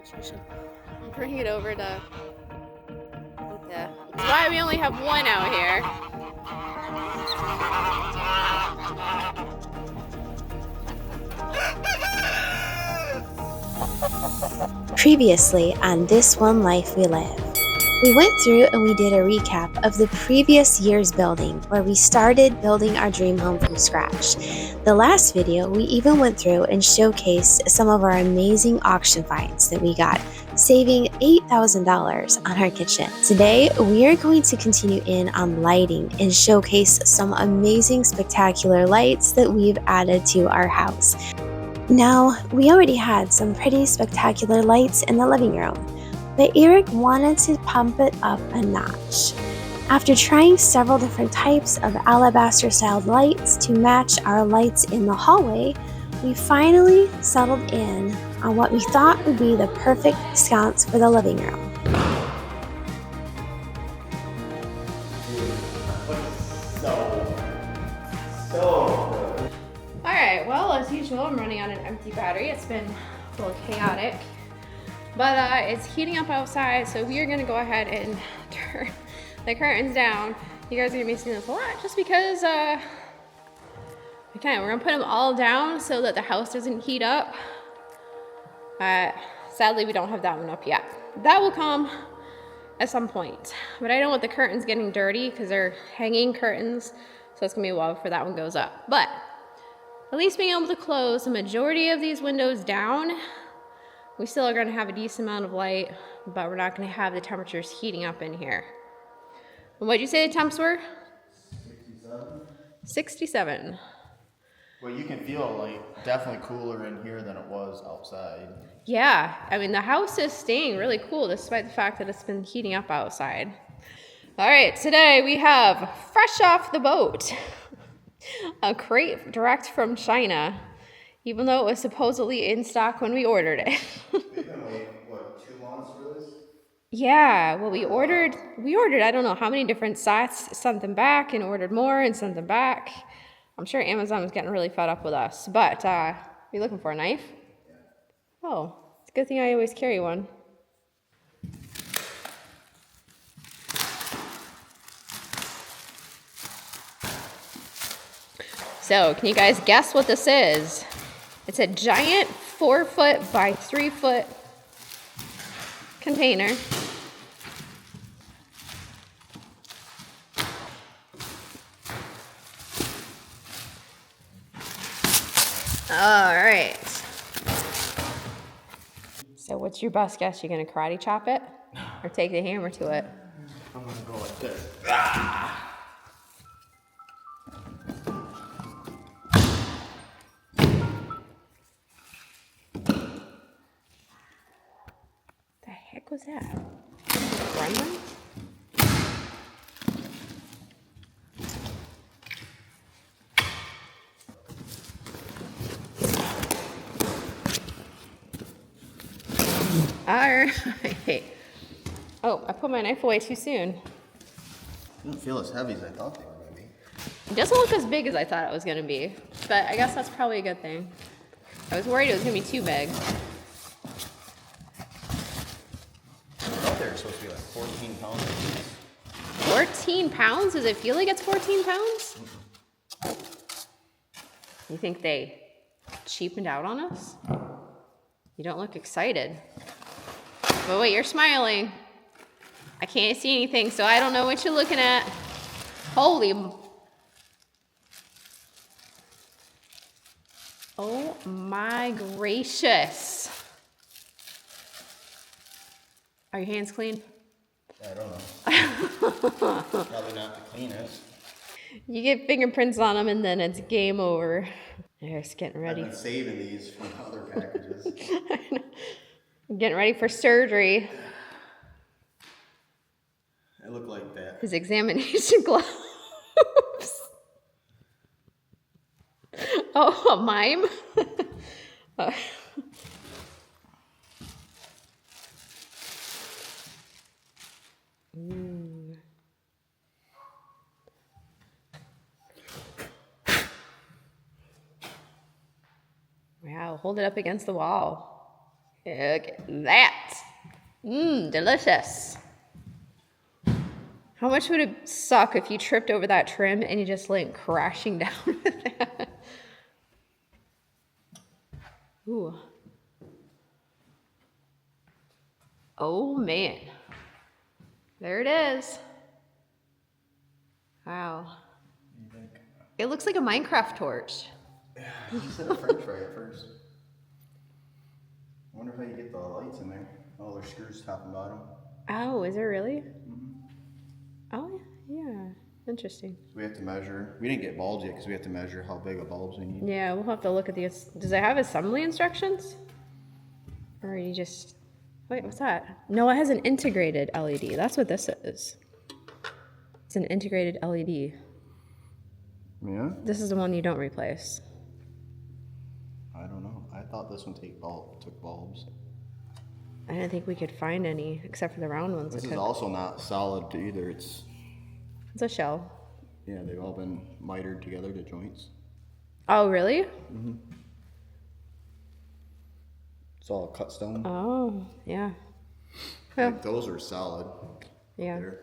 I'm bringing it over to that's why we only have one out here. Previously on This One Life We Live, we went through and we did a recap of the previous year's building where we started building our dream home from scratch. The last video, we even went through and showcased some of our amazing auction finds that we got, saving $8,000 on our kitchen. Today, we are going to continue in on lighting and showcase some amazing spectacular lights that we've added to our house. Now, we already had some pretty spectacular lights in the living room, but Eric wanted to pump it up a notch. After trying several different types of alabaster styled lights to match our lights in the hallway, we finally settled in on what we thought would be the perfect sconce for the living room. Alright, well, as usual, I'm running on an empty battery. It's been a little chaotic, but it's heating up outside, so we are going to go ahead and turn the curtains down. You guys are going to be seeing this a lot just because we're going to put them all down so that the house doesn't heat up. Sadly, we don't have that one up yet. That will come at some point, but I don't want the curtains getting dirty because they're hanging curtains, so it's going to be a while before that one goes up. But at least being able to close the majority of these windows down, we still are going to have a decent amount of light, but we're not going to have the temperatures heating up in here. And what did you say the temps were? 67. 67. Well, you can feel like definitely cooler in here than it was outside. Yeah, I mean the house is staying really cool despite the fact that it's been heating up outside. All right, today we have fresh off the boat, a crate direct from China, even though it was supposedly in stock when we ordered it. We've been waiting, what, 2 months for this? Yeah, well, we ordered, I don't know how many different sets, sent them back and ordered more and sent them back. I'm sure Amazon was getting really fed up with us, but you looking for a knife? Yeah. Oh, it's a good thing I always carry one. So, can you guys guess what this is? It's a giant 4-foot by 3-foot container. All right. So what's your best guess? You gonna karate chop it or take the hammer to it? I'm gonna go like this. The heck was that? Gremlin? All right. Oh, I put my knife away too soon. They don't feel as heavy as I thought they were gonna be. It doesn't look as big as I thought it was gonna be, but I guess that's probably a good thing. I was worried it was gonna be too big. I thought they were supposed to be like 14 pounds. 14 pounds? Does it feel like it's 14 pounds? You think they cheapened out on us? You don't look excited. But wait, you're smiling. I can't see anything, so I don't know what you're looking at. Holy. Oh my gracious. Are your hands clean? I don't know. Probably not to clean it. You get fingerprints on them and then it's game over. Eric's getting ready. I've been saving these from other packages. Getting ready for surgery. I look like that. His examination gloves. Oh, a mime? Ooh. Wow, hold it up against the wall. Look at that. Delicious. How much would it suck if you tripped over that trim and you just went crashing down with that? Ooh. Oh man. There it is. Wow. It looks like a Minecraft torch. You said a French fry at first. I wonder how you get the lights in there. Oh, there's screws top and bottom. Oh, is there really? Oh, yeah. Interesting. So we have to measure. We didn't get bulbs yet because we have to measure how big of bulbs we need. Yeah, we'll have to look at these. Does it have assembly instructions? Or are you just... Wait, what's that? No, it has an integrated LED. That's what this is. It's an integrated LED. Yeah? This is the one you don't replace. I don't know. I thought this one took bulbs. I didn't think we could find any except for the round ones. This is also not solid either. It's a shell. Yeah, they've all been mitered together to joints. Oh, really? Mm-hmm. It's all cut stone. Oh, yeah. Like those are solid. Yeah. There.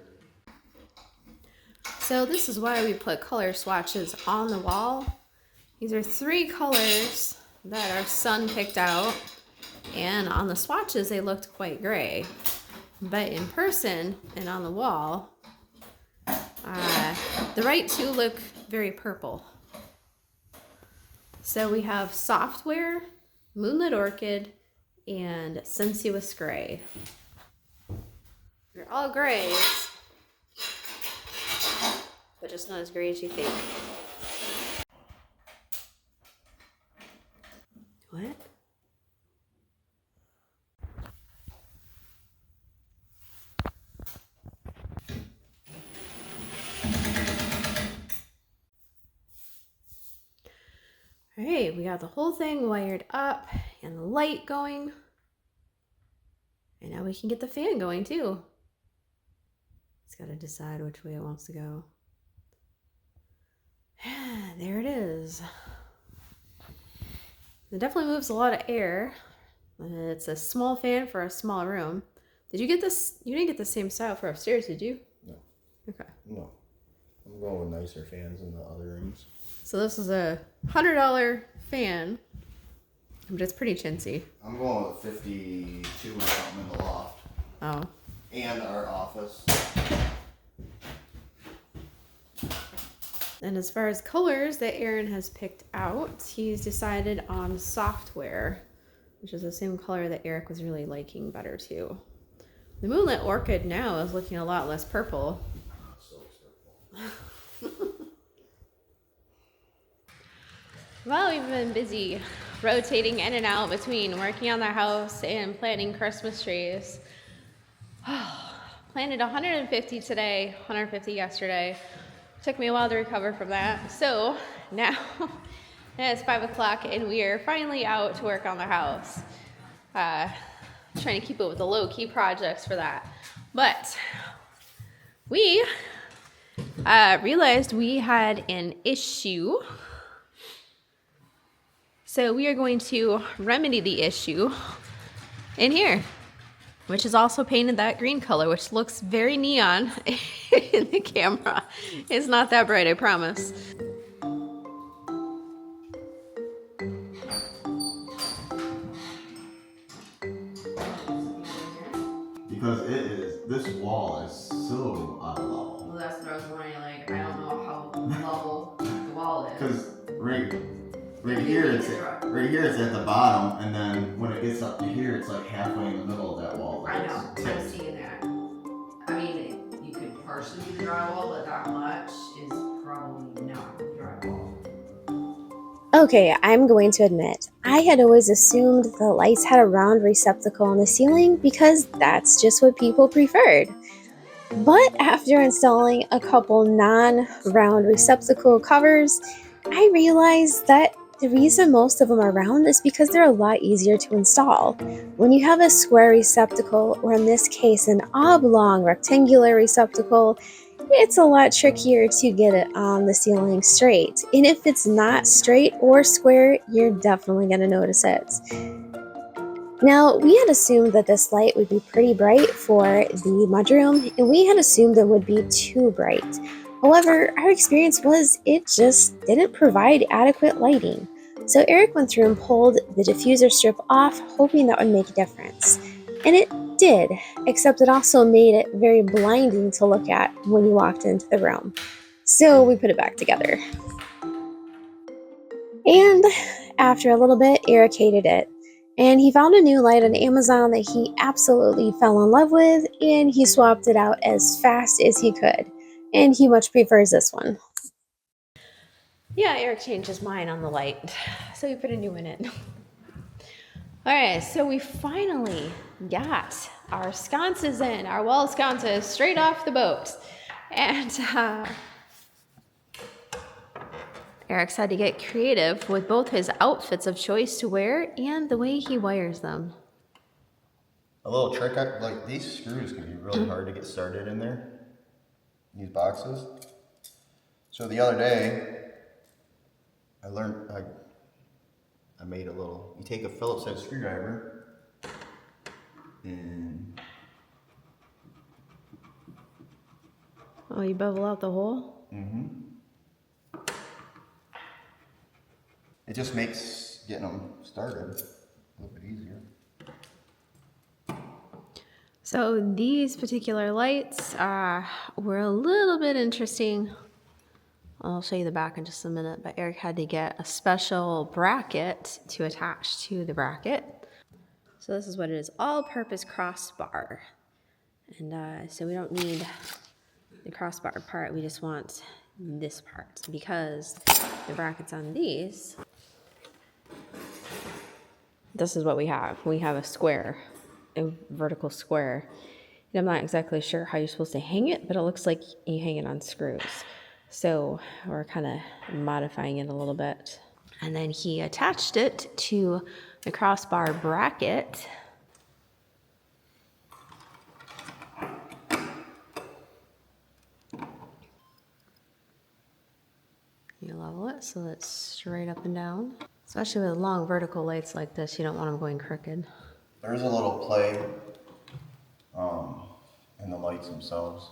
So this is why we put color swatches on the wall. These are 3 colors that our son picked out. And on the swatches, they looked quite gray. But in person and on the wall, the right 2 look very purple. So we have Software, Moonlit Orchid, and Sensuous Gray. They're all grays, but just not as gray as you think. What? All right, we got the whole thing wired up and the light going. And now we can get the fan going too. It's got to decide which way it wants to go. There it is. It definitely moves a lot of air. It's a small fan for a small room. Did you get this? You didn't get the same style for upstairs, did you? No. Okay. No. I'm going with nicer fans in the other rooms. So this is a $100 fan, but it's pretty chintzy. I'm going with 52 or something in the loft. Oh. And our office. And as far as colors that Aaron has picked out, he's decided on Software, which is the same color that Eric was really liking better too. The Moonlit Orchid now is looking a lot less purple. Well, we've been busy rotating in and out between working on the house and planting Christmas trees. Planted 150 today, 150 yesterday. Took me a while to recover from that. So now it's 5 o'clock and we are finally out to work on the house. Trying to keep it with the low-key projects for that. But we realized we had an issue. So we are going to remedy the issue in here, which is also painted that green color, which looks very neon in the camera. It's not that bright, I promise. Because this wall is so out of level. Well, that's what I was wondering, like, I don't know how level the wall is. Because right here it's at the bottom, and then when it gets up to here, it's like halfway in the middle of that wall. I know, I'm seeing that. I mean, you could partially do the drywall, but that much is probably not drywall. Okay, I'm going to admit, I had always assumed the lights had a round receptacle on the ceiling because that's just what people preferred. But after installing a couple non-round receptacle covers, I realized that the reason most of them are round is because they're a lot easier to install. When you have a square receptacle, or in this case an oblong rectangular receptacle, it's a lot trickier to get it on the ceiling straight. And if it's not straight or square, you're definitely going to notice it. Now, we had assumed that this light would be pretty bright for the mudroom, and we had assumed it would be too bright. However, our experience was it just didn't provide adequate lighting. So Eric went through and pulled the diffuser strip off, hoping that would make a difference. And it did, except it also made it very blinding to look at when you walked into the room. So we put it back together. And after a little bit, Eric hated it. And he found a new light on Amazon that he absolutely fell in love with, and he swapped it out as fast as he could. And he much prefers this one. Yeah, Eric changed his mind on the light, so we put a new one in. All right, so we finally got our sconces in, our wall sconces, straight off the boat. And Eric's had to get creative with both his outfits of choice to wear and the way he wires them. A little trick, like these screws can be really hard to get started in there, these boxes. So the other day, I learned, I made a little, you take a Phillips head screwdriver and Oh, you bevel out the hole? it just makes getting them started a little bit easier. So these particular lights were a little bit interesting. I'll show you the back in just a minute, but Eric had to get a special bracket to attach to the bracket. So this is what it is, all-purpose crossbar. And so we don't need the crossbar part, we just want this part because the brackets on these, this is what we have. We have a square, a vertical square. And I'm not exactly sure how you're supposed to hang it, but it looks like you hang it on screws. So we're kind of modifying it a little bit. And then he attached it to the crossbar bracket. You level it so it's straight up and down. Especially with long vertical lights like this, you don't want them going crooked. There's a little play in the lights themselves.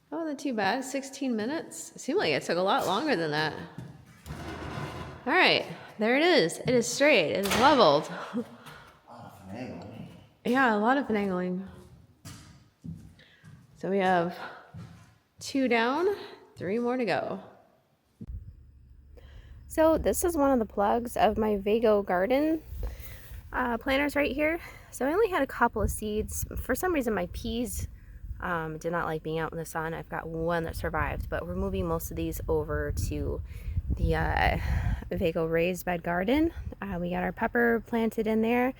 That wasn't too bad, 16 minutes. It seemed like it took a lot longer than that. All right, there it is. It is straight, it is leveled. Yeah, a lot of finagling. So we have 2 down, 3 more to go. So this is one of the plugs of my Vago garden planters right here. So I only had a couple of seeds. For some reason my peas did not like being out in the sun. I've got one that survived, but we're moving most of these over to the Vago raised bed garden. We got our pepper planted in there.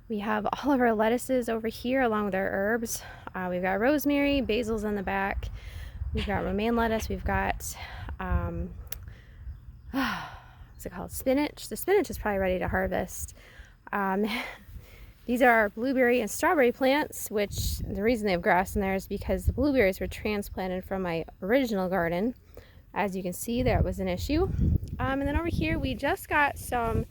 We have all of our lettuces over here along with our herbs. We've got rosemary, basil's in the back. We've got romaine lettuce. We've got what's it called? Spinach. The spinach is probably ready to harvest. These are our blueberry and strawberry plants, which the reason they have grass in there is because the blueberries were transplanted from my original garden. As you can see, there was an issue. And then over here, we just got some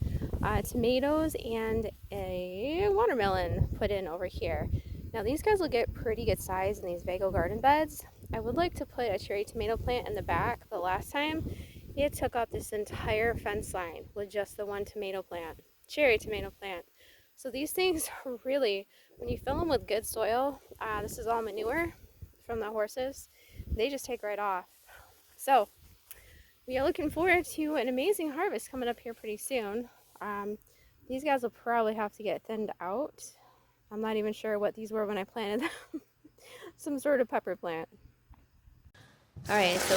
tomatoes and a watermelon put in over here. Now these guys will get pretty good size in these Vago garden beds. I would like to put a cherry tomato plant in the back, but last time it took up this entire fence line with just the one tomato plant, cherry tomato plant. So these things really, when you fill them with good soil, this is all manure from the horses, they just take right off. So we are looking forward to an amazing harvest coming up here pretty soon. These guys will probably have to get thinned out. I'm not even sure what these were when I planted them. Some sort of pepper plant. All right, so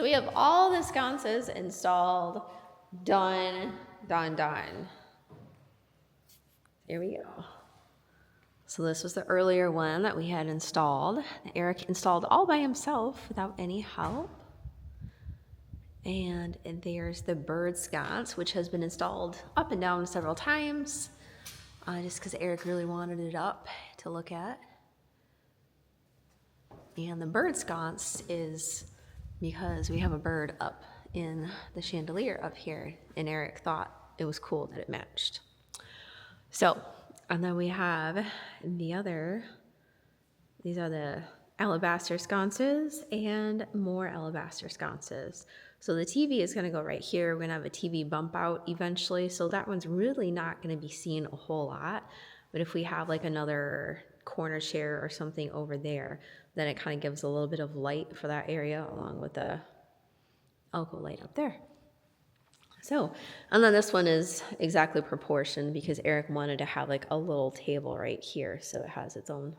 we have all the sconces installed. Done, done, done. Here we go. So this was the earlier one that we had installed. Eric installed all by himself without any help. And there's the bird sconce, which has been installed up and down several times, just because Eric really wanted it up to look at. And the bird sconce is because we have a bird up in the chandelier up here, and Eric thought it was cool that it matched. So, and then we have the other, these are the alabaster sconces and more alabaster sconces. So the TV is going to go right here. We're going to have a TV bump out eventually. So that one's really not going to be seen a whole lot. But if we have like another corner chair or something over there, then it kind of gives a little bit of light for that area along with the alco light up there. So, and then this one is exactly proportioned because Eric wanted to have like a little table right here. So it has its own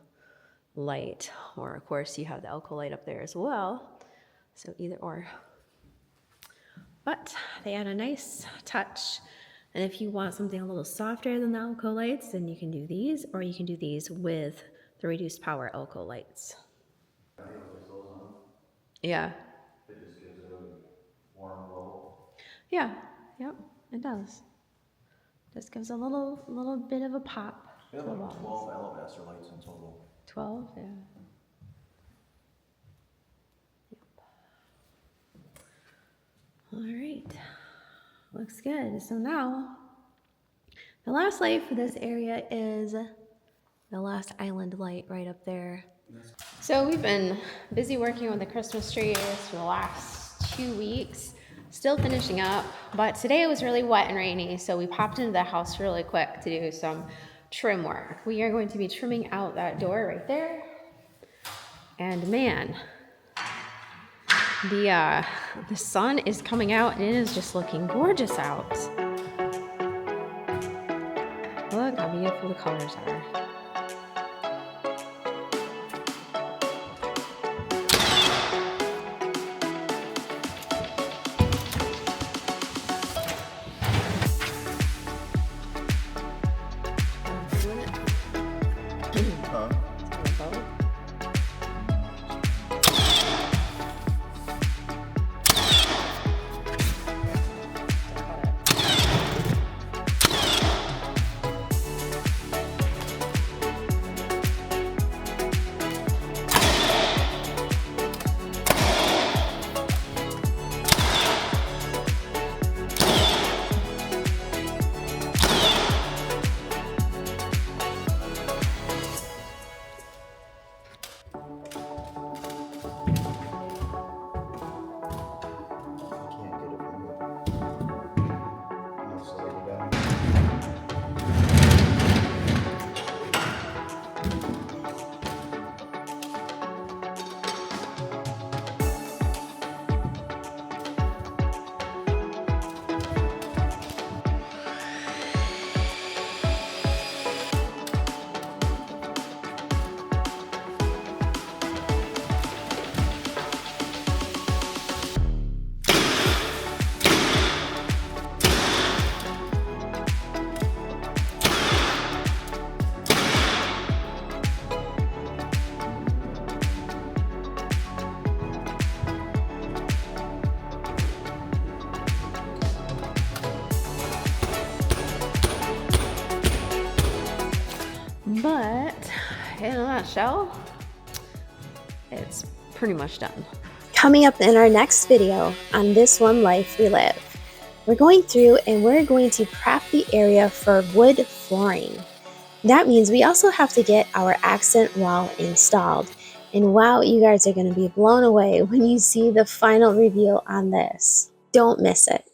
light, or of course you have the alco light up there as well. So either or. But they add a nice touch. And if you want something a little softer than the alco lights, then you can do these, or you can do these with the reduced power alco lights. Yeah. It just gives it a warm glow. Yeah, yep, it does. Just gives a little bit of a pop. We have like 12 alabaster lights in total. 12, yeah. All right, looks good. So now, the last light for this area is the last island light right up there. So we've been busy working on the Christmas trees for the last 2 weeks, still finishing up, but today it was really wet and rainy, so we popped into the house really quick to do some trim work. We are going to be trimming out that door right there, and man, the sun is coming out and it is just looking gorgeous out. Look how beautiful the colors are. But in a nutshell, it's pretty much done. Coming up in our next video on This One Life We Live, we're going through and we're going to prep the area for wood flooring. That means we also have to get our accent wall installed. And wow, you guys are going to be blown away when you see the final reveal on this. Don't miss it.